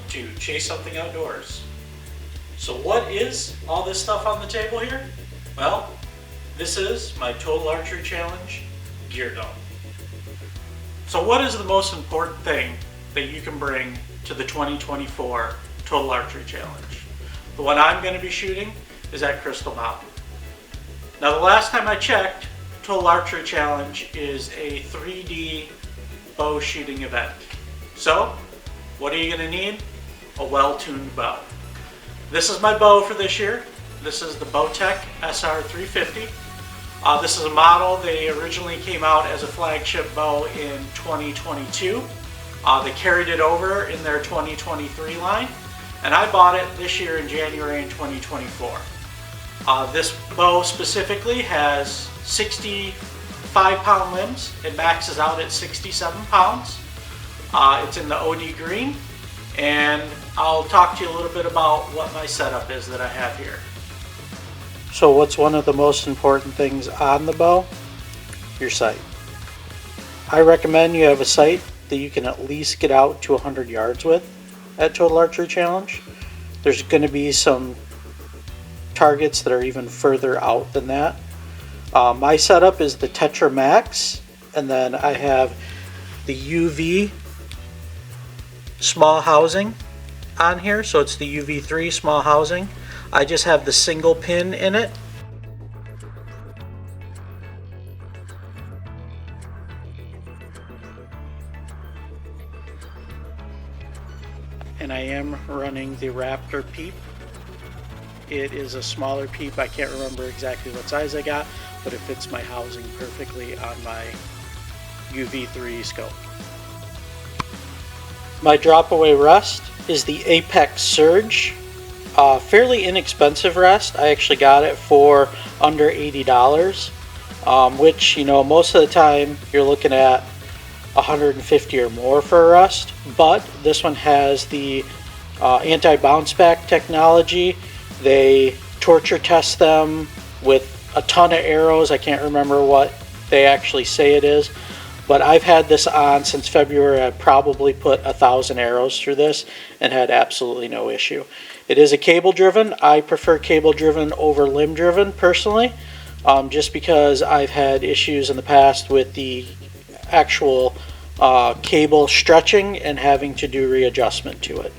to chase something outdoors. So what is all this stuff on the table here? Well, this is my Total Archery Challenge gear dome. So what is the most important thing that you can bring to the 2024 Total Archery Challenge? The one I'm going to be shooting is at Crystal Mountain. Now the last time I checked, Total Archery Challenge is a 3D bow shooting event. So what are you going to need? A well-tuned bow. This is my bow for this year. This is the Bowtech SR350. This is a model. They originally came out as a flagship bow in 2022. They carried it over in their 2023 line, and I bought it this year in January in 2024. This bow specifically has 65-pound limbs. It maxes out at 67 pounds. It's in the OD green, and I'll talk to you a little bit about what my setup is that I have here. So what's one of the most important things on the bow? Your sight. I recommend you have a sight that you can at least get out to 100 yards with at Total Archery Challenge. There's going to be some targets that are even further out than that. My setup is the Tetra Max, and then I have the UV small housing on here, so it's the UV3 small housing. I just have the single pin in it. And I am running the Raptor peep. It is a smaller peep. I can't remember exactly what size I got, but it fits my housing perfectly on my UV3 scope. My drop away rest is the Apex Surge. Fairly inexpensive rest. I actually got it for under $80, which, you know, most of the time you're looking at $150 or more for a rest, but this one has the anti-bounce back technology. They torture test them with a ton of arrows. I can't remember what they actually say it is, but I've had this on since February. I probably put 1,000 arrows through this and had absolutely no issue. It is a cable driven. I prefer cable driven over limb driven personally, just because I've had issues in the past with the actual cable stretching and having to do readjustment to it.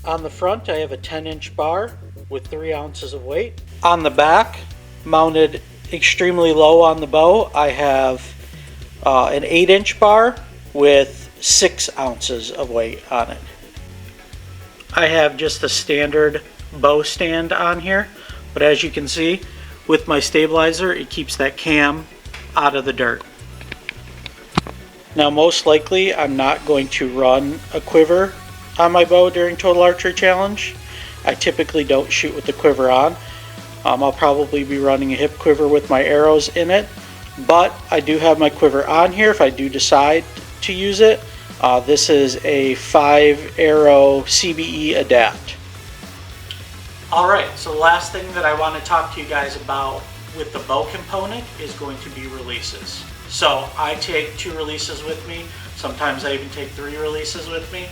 On the front I have a 10-inch bar with 3 ounces of weight. On the back, mounted extremely low on the bow, I have an 8-inch bar with 6 ounces of weight on it. I have just a standard bow stand on here, but as you can see with my stabilizer, it keeps that cam out of the dirt. Now most likely I'm not going to run a quiver on my bow during Total Archery Challenge. I typically don't shoot with the quiver on. I'll probably be running a hip quiver with my arrows in it, but I do have my quiver on here if I do decide to use it. This is a 5-arrow CBE Adapt. Alright, so the last thing that I want to talk to you guys about with the bow component is going to be releases. So I take 2 releases with me. Sometimes I even take 3 releases with me.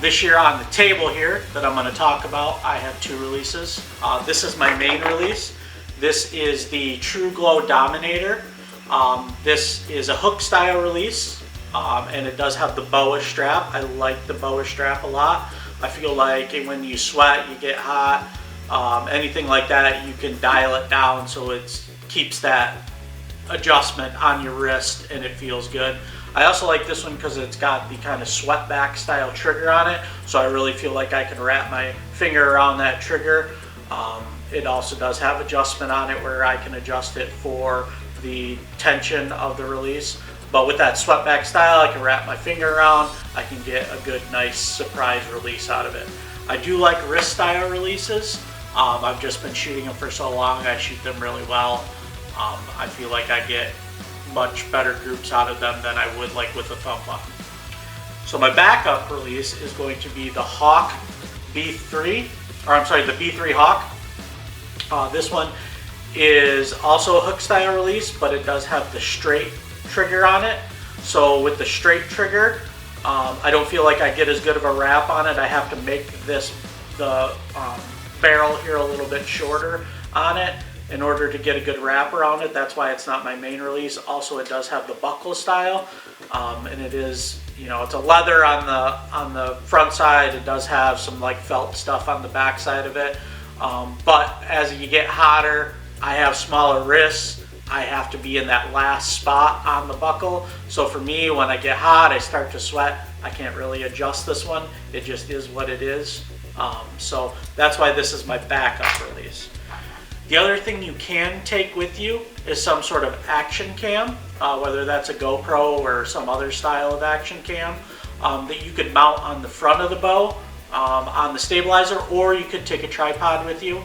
This year on the table here that I'm going to talk about, I have 2 releases. This is my main release. This is the True Glow Dominator. This is a hook style release, and it does have the boa strap. I like the boa strap a lot. I feel like when you sweat, you get hot, anything like that, you can dial it down so it keeps that adjustment on your wrist and it feels good. I also like this one because it's got the kind of swept back style trigger on it, so I really feel like I can wrap my finger around that trigger. It also does have adjustment on it where I can adjust it for the tension of the release, but with that swept back style I can wrap my finger around. I can get a good nice surprise release out of it. I do like wrist style releases. I've just been shooting them for so long, I shoot them really well. I feel like I get much better groups out of them than I would like with a thumb button. So my backup release is going to be the Hawk B3, or I'm sorry, the B3 Hawk. This one is also a hook style release, but it does have the straight trigger on it. So with the straight trigger, I don't feel like I get as good of a wrap on it. I have to make the barrel here a little bit shorter on it in order to get a good wrap around it. That's why it's not my main release. Also, it does have the buckle style, and it is, it's a leather on the front side. It does have some like felt stuff on the back side of it. But as you get hotter, I have smaller wrists. I have to be in that last spot on the buckle. So for me, when I get hot, I start to sweat. I can't really adjust this one. It just is what it is. So that's why this is my backup release. The other thing you can take with you is some sort of action cam, whether that's a GoPro or some other style of action cam that you could mount on the front of the bow on the stabilizer, or you could take a tripod with you.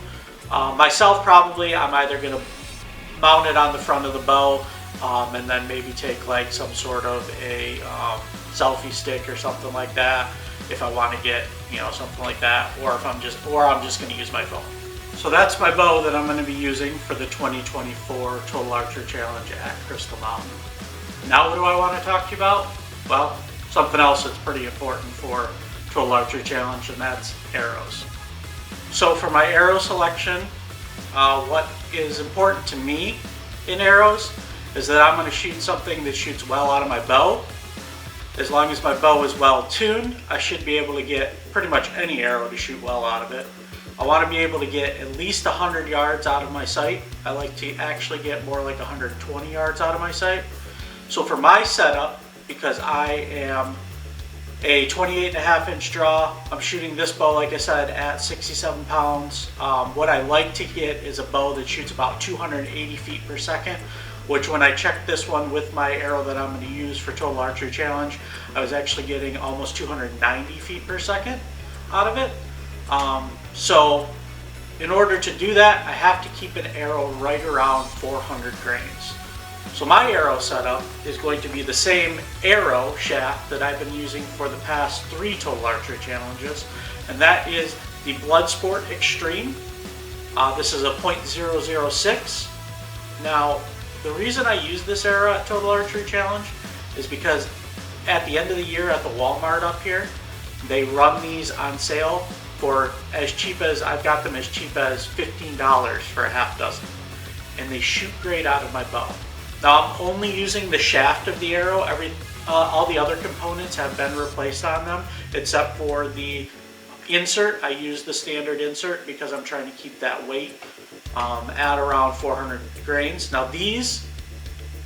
Myself, probably, I'm either going to mount it on the front of the bow and then maybe take like some sort of a selfie stick or something like that if I want to get something like that, or if I'm just going to use my phone. So that's my bow that I'm going to be using for the 2024 Total Archery Challenge at Crystal Mountain. Now what do I want to talk to you about? Well, something else that's pretty important for Total Archery Challenge, and that's arrows. So for my arrow selection, what is important to me in arrows is that I'm going to shoot something that shoots well out of my bow. As long as my bow is well tuned, I should be able to get pretty much any arrow to shoot well out of it. I want to be able to get at least 100 yards out of my sight. I like to actually get more like 120 yards out of my sight. So for my setup, because I am a 28.5 inch draw, I'm shooting this bow, like I said, at 67 pounds. What I like to get is a bow that shoots about 280 feet per second, which when I checked this one with my arrow that I'm going to use for Total Archery Challenge, I was actually getting almost 290 feet per second out of it. So in order to do that, I have to keep an arrow right around 400 grains. So my arrow setup is going to be the same arrow shaft that I've been using for the past 3 Total Archery Challenges, and that is the Bloodsport Extreme. This is a .006. Now, the reason I use this arrow at Total Archery Challenge is because at the end of the year at the Walmart up here, they run these on sale for as cheap as, I've got them as cheap as $15 for a half dozen. And they shoot great out of my bow. Now I'm only using the shaft of the arrow. All the other components have been replaced on them, except for the insert. I use the standard insert because I'm trying to keep that weight at around 400 grains. Now these,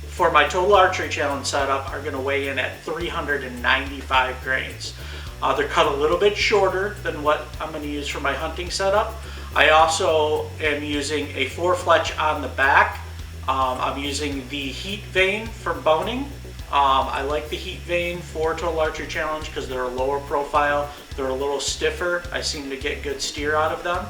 for my Total Archery Challenge setup, are going to weigh in at 395 grains. They're cut a little bit shorter than what I'm going to use for my hunting setup. I also am using a 4-fletch on the back. I'm using the heat vane for boning. I like the heat vane for Total Archery Challenge because they're a lower profile. They're a little stiffer. I seem to get good steer out of them.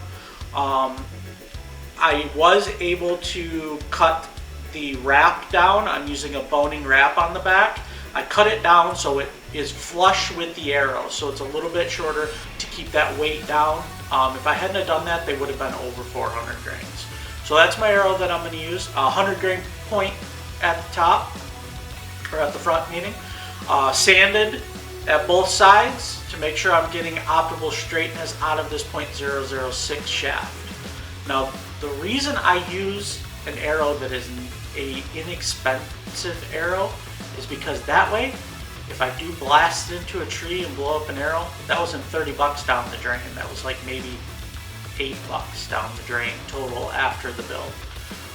I was able to cut the wrap down. I'm using a boning wrap on the back. I cut it down so it is flush with the arrow, so it's a little bit shorter to keep that weight down. If I hadn't have done that, they would have been over 400 grains. So that's my arrow that I'm going to use. 100 grain point at the top, or at the front meaning. Sanded at both sides to make sure I'm getting optimal straightness out of this .006 shaft. Now, the reason I use an arrow that is an inexpensive arrow is because that way, if I do blast into a tree and blow up an arrow, that wasn't 30 bucks down the drain. That was like maybe 8 bucks down the drain total after the build.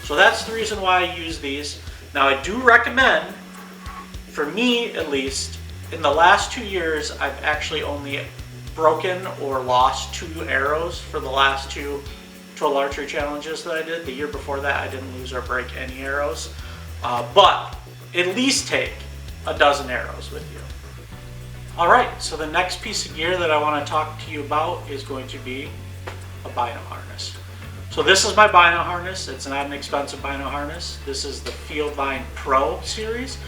So that's the reason why I use these. Now I do recommend, for me at least, in the last 2 years, I've actually only broken or lost 2 arrows for the last 2 Total Archery Challenges that I did. The year before that, I didn't lose or break any arrows. But at least take a dozen arrows with you. Alright, so the next piece of gear that I want to talk to you about is going to be a bino harness. So this is my bino harness. It's not an expensive bino harness. This is the Fieldline Pro series.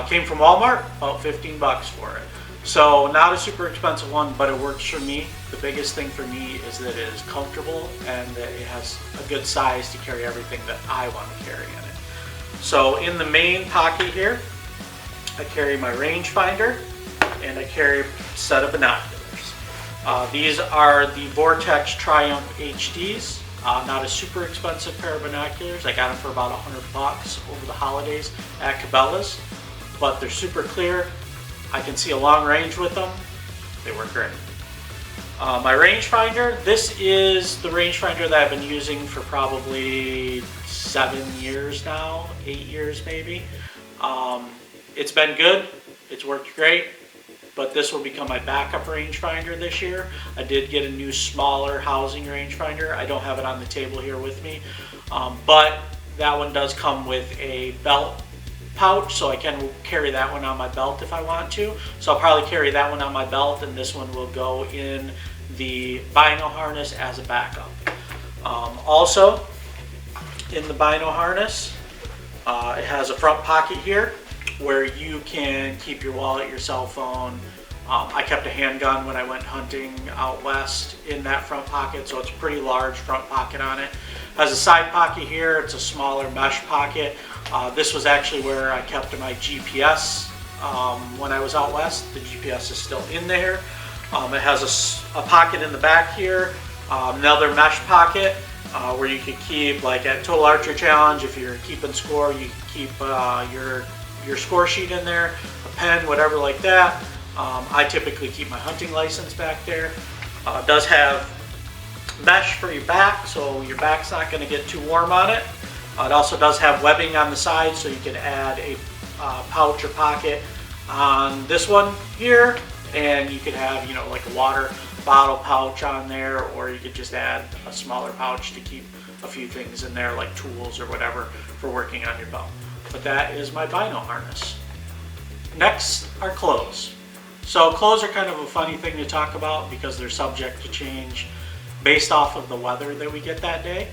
Came from Walmart, about 15 bucks for it. So not a super expensive one, but it works for me. The biggest thing for me is that it is comfortable and that it has a good size to carry everything that I want to carry in it. So in the main pocket here, I carry my rangefinder, and I carry a set of binoculars. These are the Vortex Triumph HDs. Not a super expensive pair of binoculars. I got them for about $100 over the holidays at Cabela's, but they're super clear. I can see a long range with them. They work great. My rangefinder, this is the rangefinder that I've been using for probably 7 years now, 8 years maybe. It's been good, it's worked great, but this will become my backup rangefinder this year. I did get a new smaller housing rangefinder. I don't have it on the table here with me, but that one does come with a belt pouch, so I can carry that one on my belt if I want to. So I'll probably carry that one on my belt, and this one will go in the bino harness as a backup. Also, in the bino harness, it has a front pocket here where you can keep your wallet, your cell phone. I kept a handgun when I went hunting out west in that front pocket, so it's a pretty large front pocket on it. Has a side pocket here. It's a smaller mesh pocket. This was actually where I kept my GPS when I was out west. The GPS is still in there. It has a pocket in the back here, another mesh pocket where you could keep, like at Total Archery Challenge, if you're keeping score, you can keep your score sheet in there, a pen, whatever like that. I typically keep my hunting license back there. It does have mesh for your back, so your back's not going to get too warm on it. It also does have webbing on the side, so you can add a pouch or pocket on this one here, and you could have, you know, like a water bottle pouch on there, or you could just add a smaller pouch to keep a few things in there like tools or whatever for working on your bow. But that is my bino harness. Next are clothes. So clothes are kind of a funny thing to talk about because they're subject to change based off of the weather that we get that day.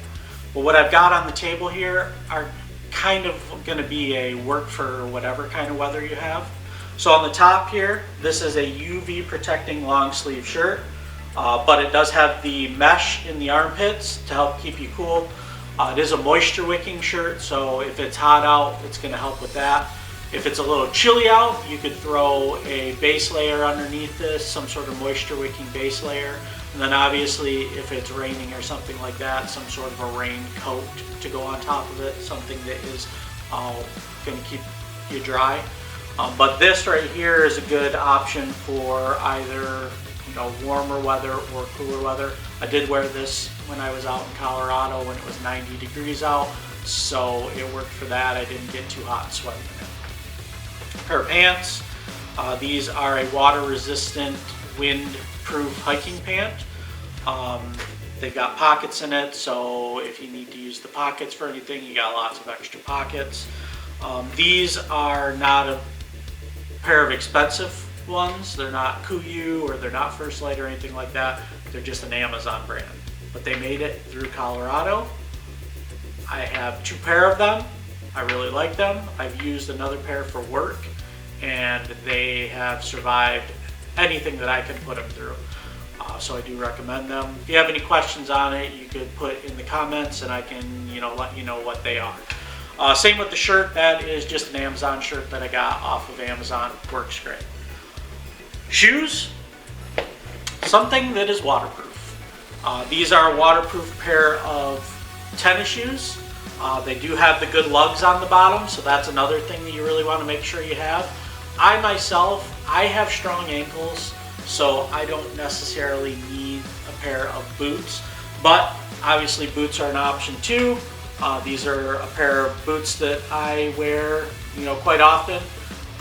But what I've got on the table here are kind of going to be a work for whatever kind of weather you have. So on the top here, this is a UV protecting long sleeve shirt, but it does have the mesh in the armpits to help keep you cool. It is a moisture wicking shirt, so if it's hot out, it's going to help with that. If it's a little chilly out, you could throw a base layer underneath this, some sort of moisture wicking base layer. And then obviously if it's raining or something like that, some sort of a rain coat to go on top of it, something that is going to keep you dry. But this right here is a good option for either, you know, warmer weather or cooler weather. I did wear this when I was out in Colorado when it was 90 degrees out, so it worked for that. I didn't get too hot and sweaty in it. Pair of pants. These are a water-resistant, wind-proof hiking pant. They've got pockets in it, so if you need to use the pockets for anything, you got lots of extra pockets. These are not a pair of expensive ones. They're not Kuiu or they're not First Light or anything like that. They're just an Amazon brand. But they made it through Colorado. I have 2 pair of them. I really like them. I've used another pair for work, and they have survived anything that I can put them through. So I do recommend them. If you have any questions on it, you could put in the comments and I can, you know, let you know what they are. Same with the shirt. That is just an Amazon shirt that I got off of Amazon. Works great. Shoes, something that is waterproof. These are a waterproof pair of tennis shoes. They do have the good lugs on the bottom, so that's another thing that you really want to make sure you have. I have strong ankles, so I don't necessarily need a pair of boots, but obviously boots are an option too. These are a pair of boots that I wear, you know, quite often.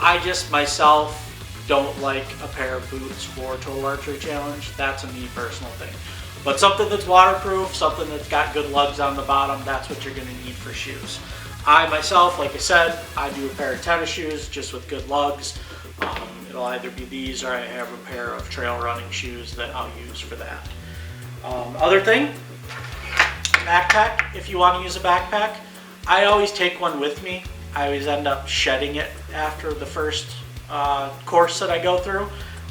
I just myself don't like a pair of boots for Total Archery Challenge. That's a me personal thing. But something that's waterproof, something that's got good lugs on the bottom, that's what you're going to need for shoes. I myself, like I said, I do a pair of tennis shoes just with good lugs. It'll either be these or I have a pair of trail running shoes that I'll use for that. Other thing, backpack. If you want to use a backpack, I always take one with me. I always end up shedding it after the first course that I go through.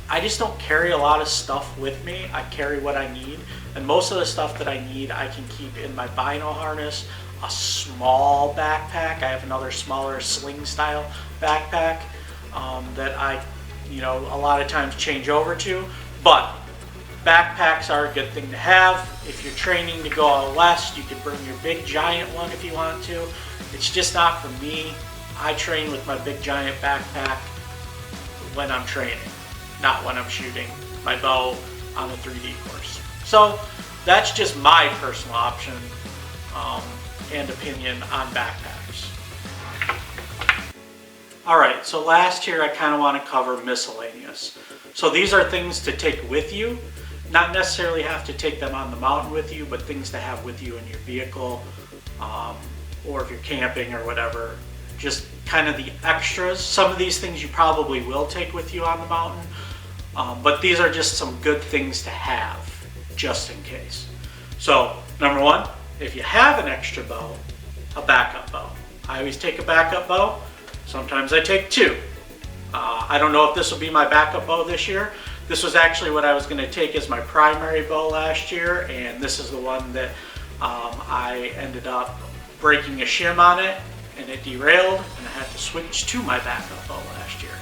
I just don't carry a lot of stuff with me. I carry what I need, and most of the stuff that I need I can keep in my bino harness, a small backpack. I have another smaller sling style backpack that I you know, a lot of times change over to. But backpacks are a good thing to have. If you're training to go out west, you can bring your big giant one if you want to. It's just not for me. I train with my big giant backpack when I'm training, not when I'm shooting my bow on a 3D course. So that's just my personal option and opinion on backpacks. Alright, so last here I kind of want to cover miscellaneous. So these are things to take with you. Not necessarily have to take them on the mountain with you, but things to have with you in your vehicle, or if you're camping or whatever. Just kind of the extras. Some of these things you probably will take with you on the mountain, but these are just some good things to have, just in case. So, number one, if you have an extra bow, a backup bow. I always take a backup bow. Sometimes I take two. I don't know if this will be my backup bow this year. This was actually what I was going to take as my primary bow last year, and this is the one that I ended up breaking a shim on it, and it derailed, and I had to switch to my backup bow last year.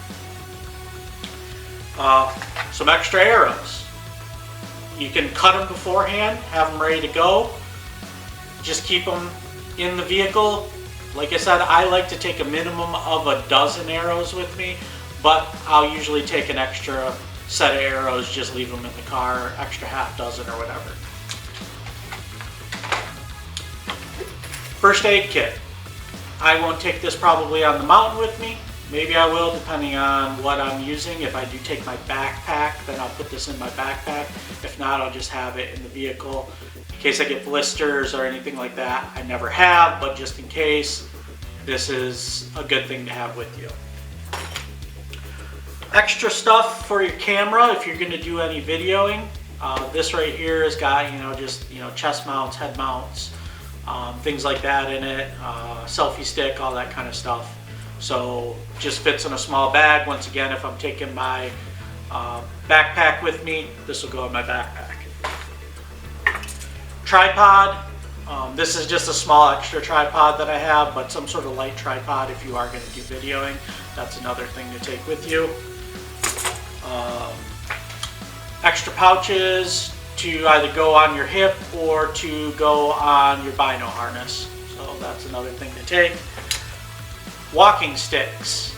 Some extra arrows. You can cut them beforehand, have them ready to go. Just keep them in the vehicle. Like I said, I like to take a minimum of a dozen arrows with me, but I'll usually take an extra set of arrows, just leave them in the car, extra half dozen or whatever. First aid kit. I won't take this probably on the mountain with me. Maybe I will, depending on what I'm using. If I do take my backpack, then I'll put this in my backpack. If not, I'll just have it in the vehicle in case I get blisters or anything like that. I never have, but just in case, this is a good thing to have with you. Extra stuff for your camera if you're going to do any videoing. This right here has got, just chest mounts, head mounts, things like that in it, selfie stick, all that kind of stuff. So just fits in a small bag. Once again, if I'm taking my backpack with me, this will go in my backpack. Tripod. This is just a small extra tripod that I have, but some sort of light tripod if you are going to do videoing. That's another thing to take with you. Extra pouches to either go on your hip or to go on your bino harness. So that's another thing to take. Walking sticks.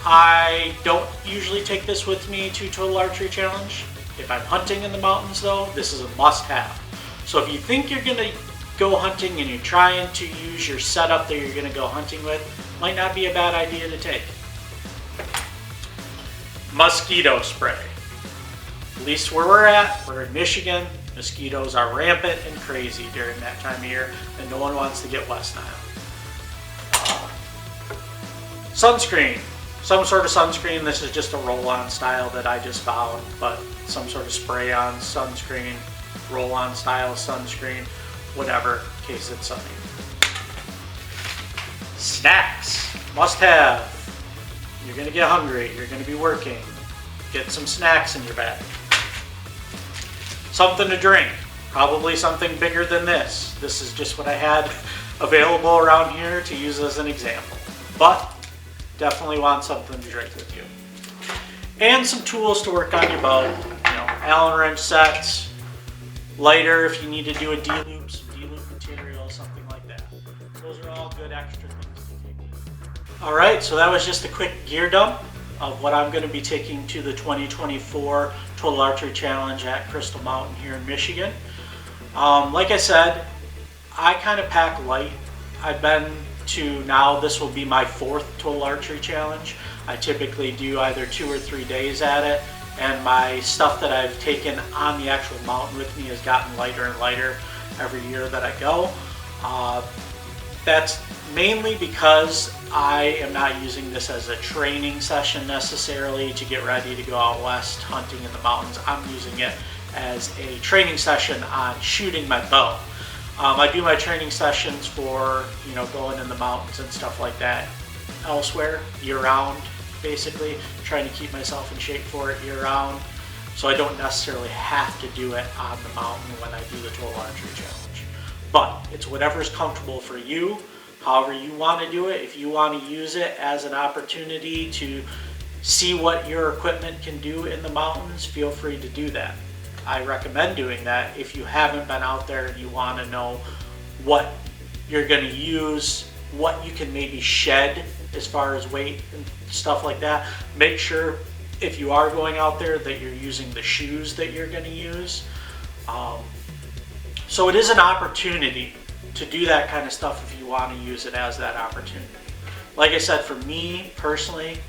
I don't usually take this with me to Total Archery Challenge. If I'm hunting in the mountains though, this is a must-have. So if you think you're going to go hunting and you're trying to use your setup that you're going to go hunting with, might not be a bad idea to take. Mosquito spray. At least where we're in Michigan, mosquitoes are rampant and crazy during that time of year, and no one wants to get West Nile. Sunscreen. Some sort of sunscreen. This is just a roll-on style that I just found, but some sort of spray-on sunscreen, roll-on style sunscreen, whatever, in case it's sunny. Snacks. Must have. You're going to get hungry. You're going to be working. Get some snacks in your bag. Something to drink. Probably something bigger than this. This is just what I had available around here to use as an example. But definitely want something to drink with you. And some tools to work on your bow. Allen wrench sets, lighter if you need to do a D-loop, some D-loop material, something like that. Those are all good extra things to take. Alright, so that was just a quick gear dump of what I'm going to be taking to the 2024 Total Archery Challenge at Crystal Mountain here in Michigan. Like I said, I kind of pack light. I've been to now, this will be my 4th Total Archery Challenge. I typically do either 2 or 3 days at it, and my stuff that I've taken on the actual mountain with me has gotten lighter and lighter every year that I go. That's mainly because I am not using this as a training session necessarily to get ready to go out west hunting in the mountains. I'm using it as a training session on shooting my bow. I do my training sessions for going in the mountains and stuff like that elsewhere year-round, basically trying to keep myself in shape for it year-round, so I don't necessarily have to do it on the mountain when I do the Total Archery Challenge. But it's whatever's comfortable for you, however you want to do it. If you want to use it as an opportunity to see what your equipment can do in the mountains, feel free to do that. I recommend doing that if you haven't been out there and you want to know what you're going to use, what you can maybe shed as far as weight and stuff like that. Make sure if you are going out there that you're using the shoes that you're going to use. So it is an opportunity to do that kind of stuff if you want to use it as that opportunity. Like I said, for me personally,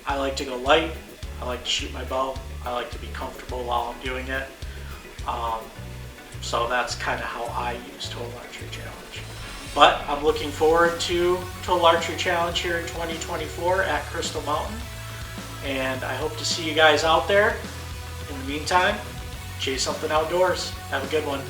I like to go light, I like to shoot my bow, I like to be comfortable while I'm doing it. So that's kind of how I use Total Archery Challenge. But I'm looking forward to Total Archery Challenge here in 2024 at Crystal Mountain. And I hope to see you guys out there. In the meantime, chase something outdoors. Have a good one.